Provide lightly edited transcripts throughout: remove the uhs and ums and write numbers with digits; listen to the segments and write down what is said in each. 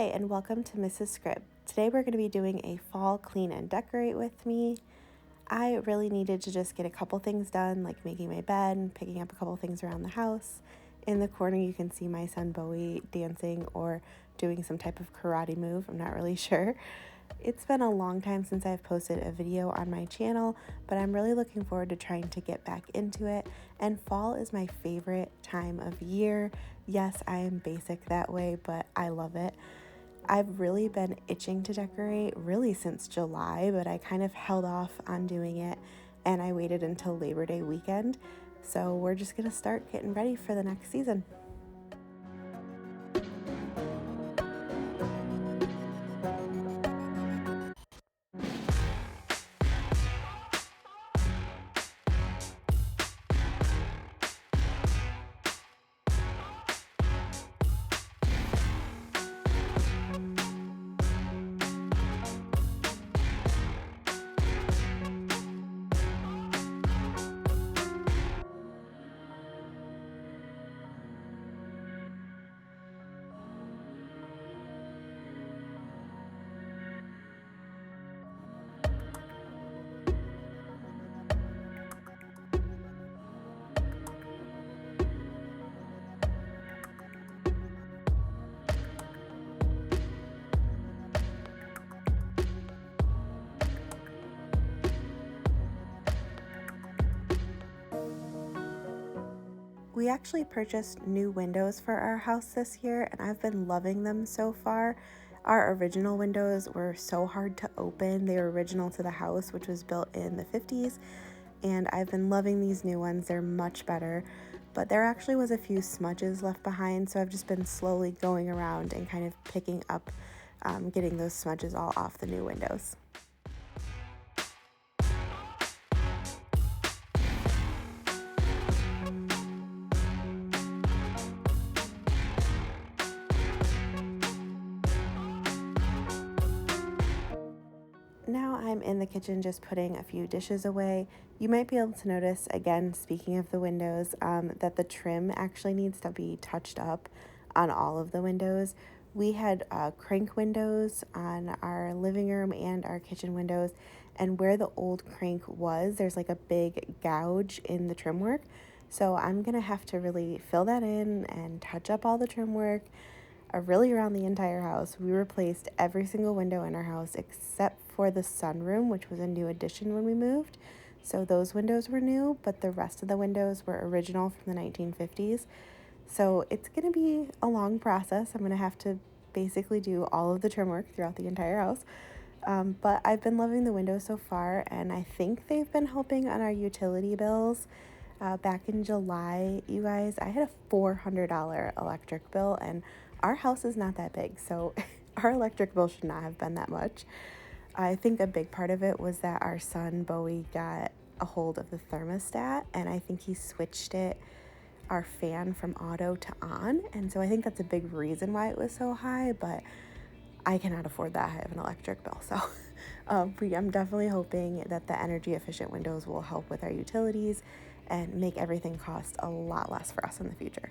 Hi, and welcome to Mrs. Scribb. Today we're going to be doing a fall clean and decorate with me. I really needed to just get a couple things done, like making my bed and picking up a couple things around the house. In the corner you can see my son Bowie dancing or doing some type of karate move. I'm not really sure. It's been a long time since I've posted a video on my channel, but I'm really looking forward to trying to get back into it. And fall is my favorite time of year. Yes, I am basic that way, but I love it. I've really been itching to decorate really since July, but I kind of held off on doing it and I waited until Labor Day weekend. So we're just gonna start getting ready for the next season. We actually purchased new windows for our house this year, and I've been loving them so far. Our original windows were so hard to open. They were original to the house, which was built in the 50s, and I've been loving these new ones. They're much better, but there actually was a few smudges left behind, so I've just been slowly going around and kind of picking up, getting those smudges all off the new windows. Now I'm in the kitchen just putting a few dishes away. You might be able to notice, again, speaking of the windows, that the trim actually needs to be touched up on all of the windows. We had crank windows on our living room and our kitchen windows, and where the old crank was, there's like a big gouge in the trim work. So I'm gonna have to really fill that in and touch up all the trim work. Really around the entire house. We replaced every single window in our house except for the sunroom, which was a new addition when we moved. So those windows were new, but the rest of the windows were original from the 1950s. So it's going to be a long process. I'm going to have to basically do all of the trim work throughout the entire house. But I've been loving the windows so far, and I think they've been helping on our utility bills. Back in July, you guys, I had a $400 electric bill, and our house is not that big, so our electric bill should not have been that much. I think a big part of it was that our son Bowie got a hold of the thermostat, and I think he switched our fan from auto to on, and so I think that's a big reason why it was so high, but I cannot afford that high of an electric bill. So I'm definitely hoping that the energy efficient windows will help with our utilities and make everything cost a lot less for us in the future.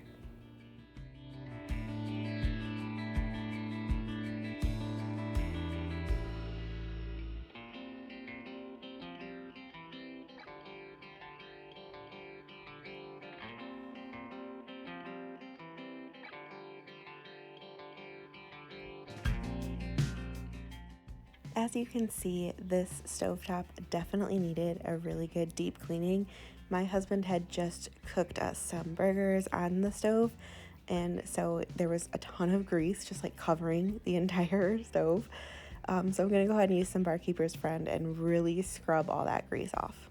As you can see, this stovetop definitely needed a really good deep cleaning. My husband had just cooked us some burgers on the stove, and so there was a ton of grease just like covering the entire stove. So I'm gonna go ahead and use some Barkeeper's Friend and really scrub all that grease off.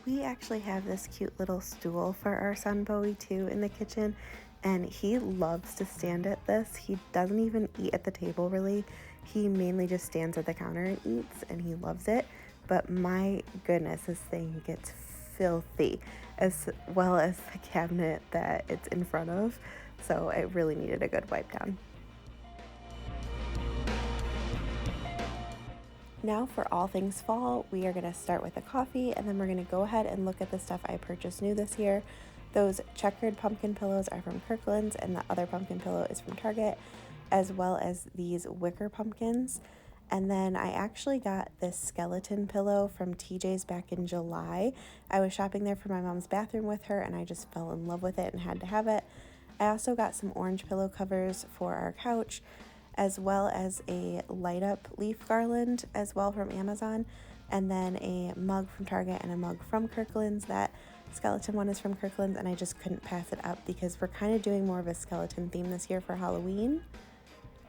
We actually have this cute little stool for our son Bowie too in the kitchen, and he loves to stand at this. He doesn't even eat at the table really. He mainly just stands at the counter and eats, and he loves it. But my goodness, this thing gets filthy, as well as the cabinet that it's in front of. So it really needed a good wipe down. Now for all things fall, we are going to start with a coffee, and then we're going to go ahead and look at the stuff I purchased new this year. Those checkered pumpkin pillows are from Kirkland's, and the other pumpkin pillow is from Target, as well as these wicker pumpkins. And then I actually got this skeleton pillow from TJ's back in July. I was shopping there for my mom's bathroom with her, and I just fell in love with it and had to have it. I also got some orange pillow covers for our couch, as well as a light up leaf garland as well from Amazon, and then a mug from Target and a mug from Kirkland's. That skeleton one is from Kirkland's, and I just couldn't pass it up because we're kind of doing more of a skeleton theme this year for Halloween.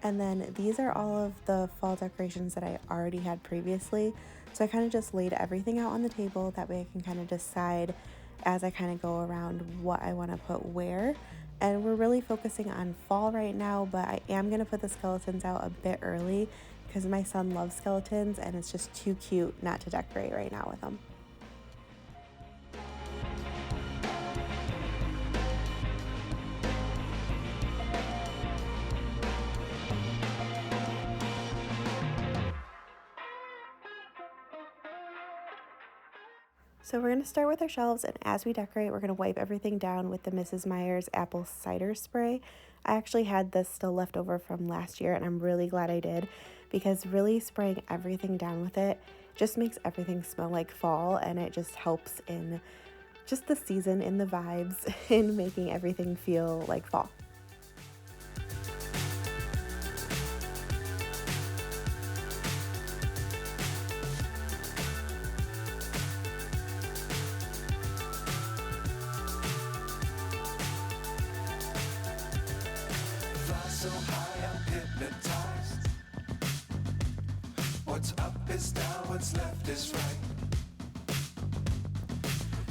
And then these are all of the fall decorations that I already had previously, so I kind of just laid everything out on the table. That way I can kind of decide as I kind of go around what I want to put where. And we're really focusing on fall right now, but I am going to put the skeletons out a bit early because my son loves skeletons and it's just too cute not to decorate right now with them. So we're going to start with our shelves, and as we decorate, we're going to wipe everything down with the Mrs. Meyer's apple cider spray. I actually had this still left over from last year, and I'm really glad I did, because really spraying everything down with it just makes everything smell like fall, and it just helps in just the season, in the vibes, in making everything feel like fall. So high I'm hypnotized. What's up is down, what's left is right.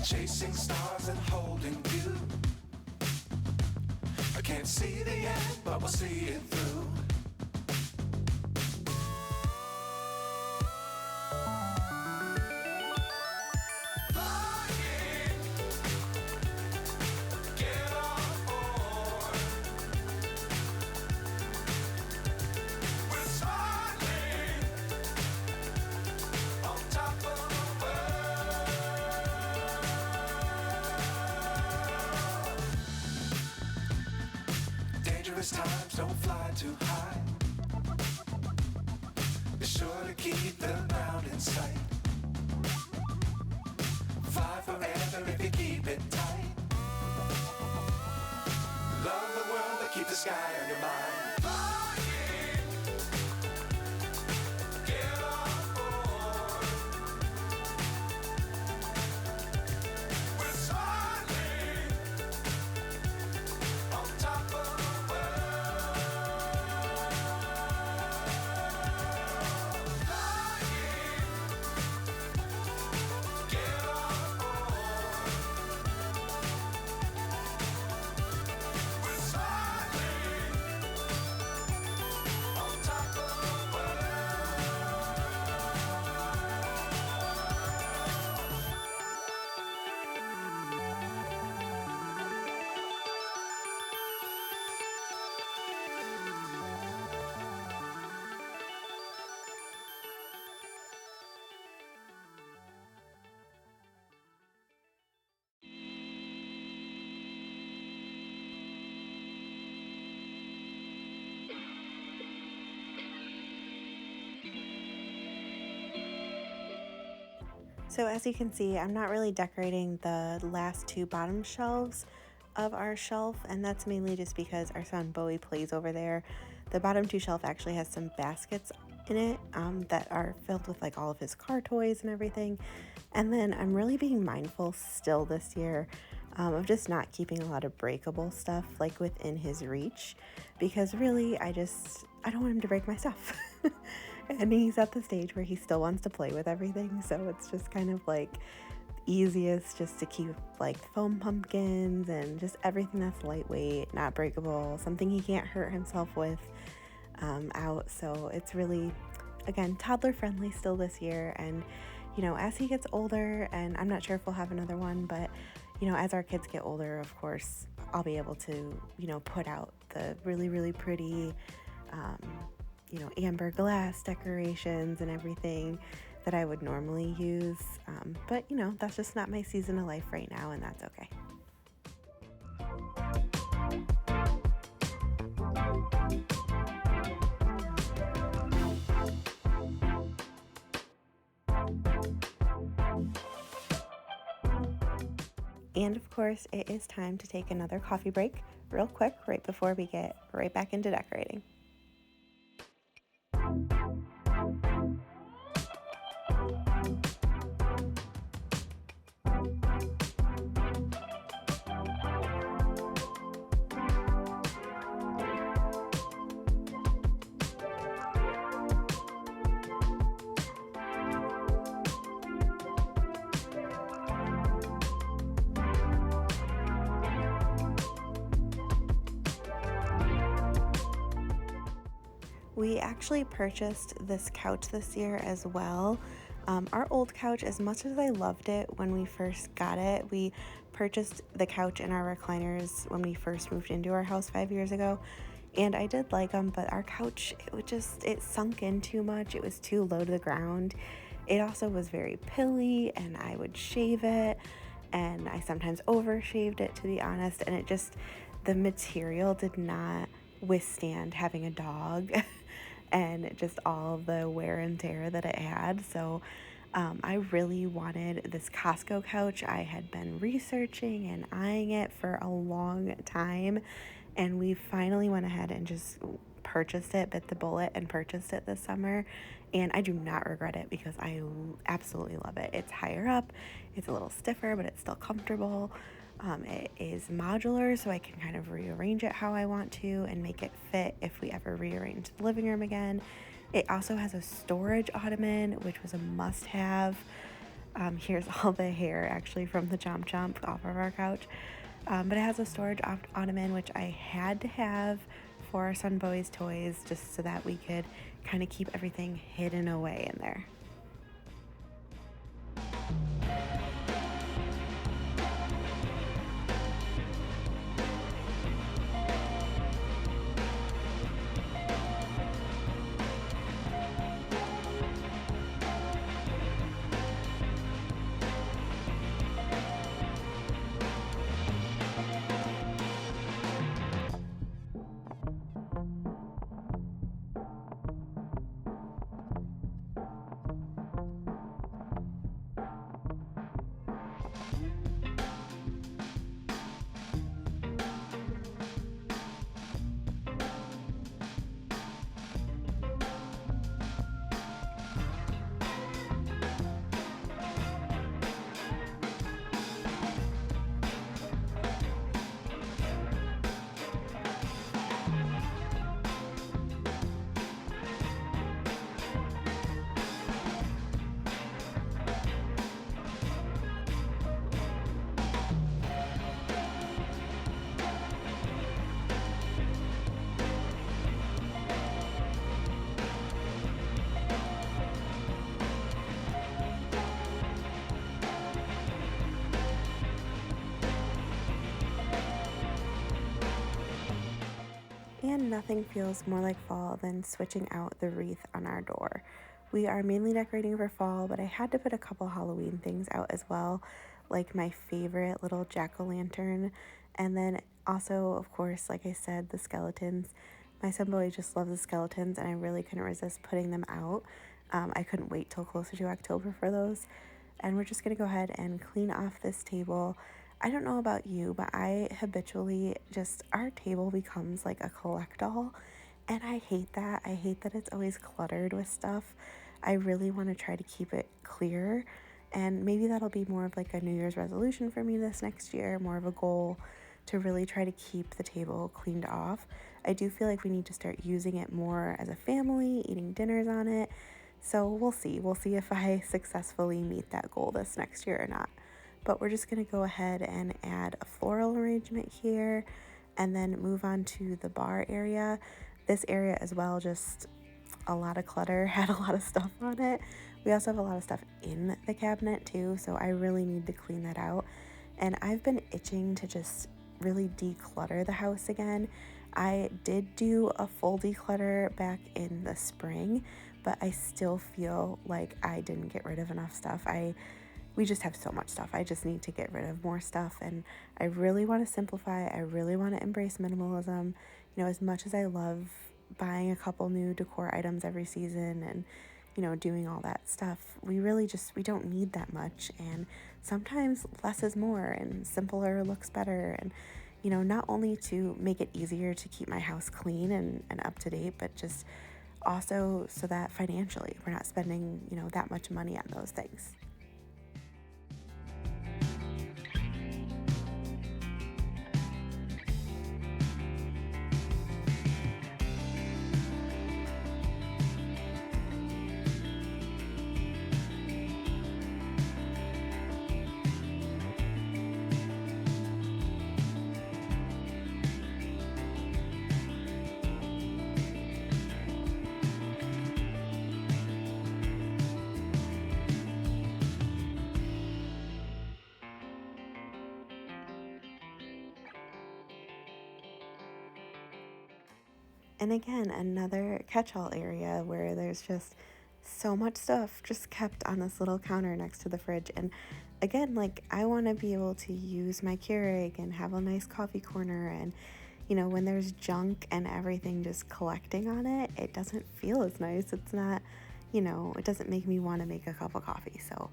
Chasing stars and holding you. I can't see the end, but we'll see it through. Dangerous times, don't fly too high. Be sure to keep the ground in sight. Fly forever if you keep it tight. Love the world, but keep the sky on your mind. So as you can see, I'm not really decorating the last two bottom shelves of our shelf, and that's mainly just because our son Bowie plays over there. The bottom two shelf actually has some baskets in it that are filled with like all of his car toys and everything. And then I'm really being mindful still this year of just not keeping a lot of breakable stuff like within his reach, because really I don't want him to break my stuff. And he's at the stage where he still wants to play with everything, so it's just kind of like easiest just to keep like foam pumpkins and just everything that's lightweight, not breakable, something he can't hurt himself with out. So it's really, again, toddler friendly still this year. And, as he gets older, and I'm not sure if we'll have another one, but, as our kids get older, of course, I'll be able to, put out the really, really pretty, amber glass decorations and everything that I would normally use. But, that's just not my season of life right now, and that's okay. And of course, it is time to take another coffee break real quick right before we get right back into decorating. We actually purchased this couch this year as well. Our old couch, as much as I loved it when we first got it, we purchased the couch and our recliners when we first moved into our house 5 years ago. And I did like them, but our couch, it sunk in too much. It was too low to the ground. It also was very pilly, and I would shave it, and I sometimes overshaved it, to be honest. And the material did not withstand having a dog and just all the wear and tear that it had. So I really wanted this Costco couch. I had been researching and eyeing it for a long time, and we finally went ahead and just purchased it, bit the bullet and purchased it this summer. And I do not regret it because I absolutely love it. It's higher up, it's a little stiffer, but it's still comfortable. It is modular, so I can kind of rearrange it how I want to and make it fit if we ever rearrange the living room again. It also has a storage ottoman, which was a must-have. Here's all the hair actually from the Chomp Chomp off of our couch. But it has a storage ottoman, which I had to have for our son Bowie's toys, just so that we could kind of keep everything hidden away in there. And nothing feels more like fall than switching out the wreath on our door. We are mainly decorating for fall, but I had to put a couple Halloween things out as well, like my favorite little jack-o'-lantern. And then also, of course, like I said, the skeletons. My son Boy just loves the skeletons, and I really couldn't resist putting them out. I couldn't wait till closer to October for those. And we're just going to go ahead and clean off this table. I don't know about you, but I habitually our table becomes like a collect-all, and I hate that. I hate that it's always cluttered with stuff. I really want to try to keep it clear, and maybe that'll be more of like a New Year's resolution for me this next year, more of a goal to really try to keep the table cleaned off. I do feel like we need to start using it more as a family, eating dinners on it. So we'll see. We'll see if I successfully meet that goal this next year or not. but we're just going to go ahead and add a floral arrangement here and then move on to the bar area. This area as well, just a lot of clutter, had a lot of stuff on it. We also have a lot of stuff in the cabinet too, so I really need to clean that out. And I've been itching to just really declutter the house again. I did do a full declutter back in the spring, but I still feel like I didn't get rid of enough stuff. We just have so much stuff. I just need to get rid of more stuff, and I really want to simplify. I really want to embrace minimalism. You know, as much as I love buying a couple new decor items every season and doing all that stuff, we don't need that much, and sometimes less is more and simpler looks better. And not only to make it easier to keep my house clean and up to date, but just also so that financially we're not spending that much money on those things. And again, another catch-all area where there's just so much stuff just kept on this little counter next to the fridge. And again, like, I want to be able to use my Keurig and have a nice coffee corner. And when there's junk and everything just collecting on it, it doesn't feel as nice. It's not, it doesn't make me want to make a cup of coffee. So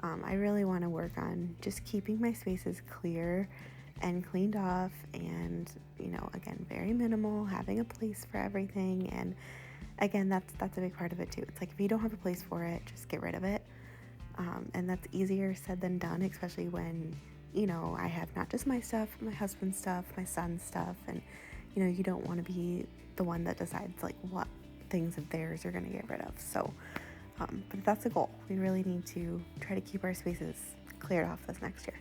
I really want to work on just keeping my spaces clear and cleaned off, and again, very minimal, having a place for everything. And again, that's a big part of it too. It's like, if you don't have a place for it, just get rid of it. And that's easier said than done, especially when I have not just my stuff, my husband's stuff, my son's stuff, and you don't want to be the one that decides like what things of theirs you're going to get rid of. So but that's the goal. We really need to try to keep our spaces cleared off this next year.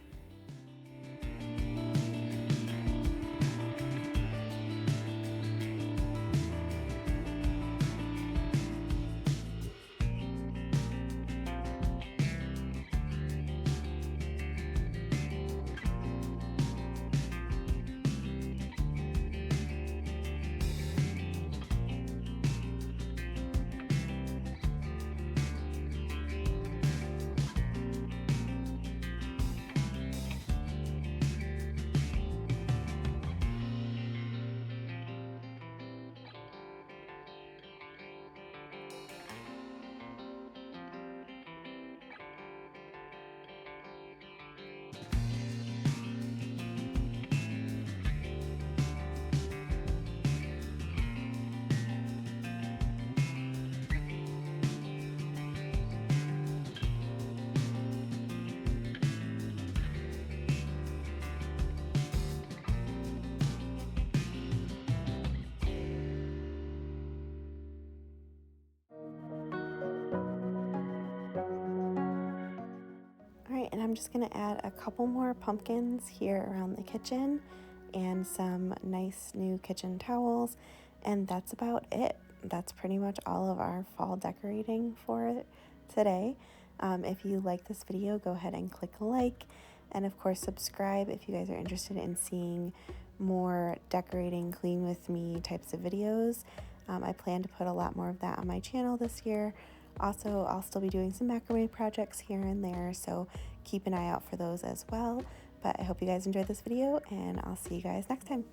All right, and I'm just gonna add a couple more pumpkins here around the kitchen and some nice new kitchen towels, and that's about it. That's pretty much all of our fall decorating for today. If you like this video, go ahead and click a like, and of course subscribe if you guys are interested in seeing more decorating clean with me types of videos. I plan to put a lot more of that on my channel this year. Also, I'll still be doing some macrame projects here and there, so keep an eye out for those as well. But I hope you guys enjoyed this video, and I'll see you guys next time.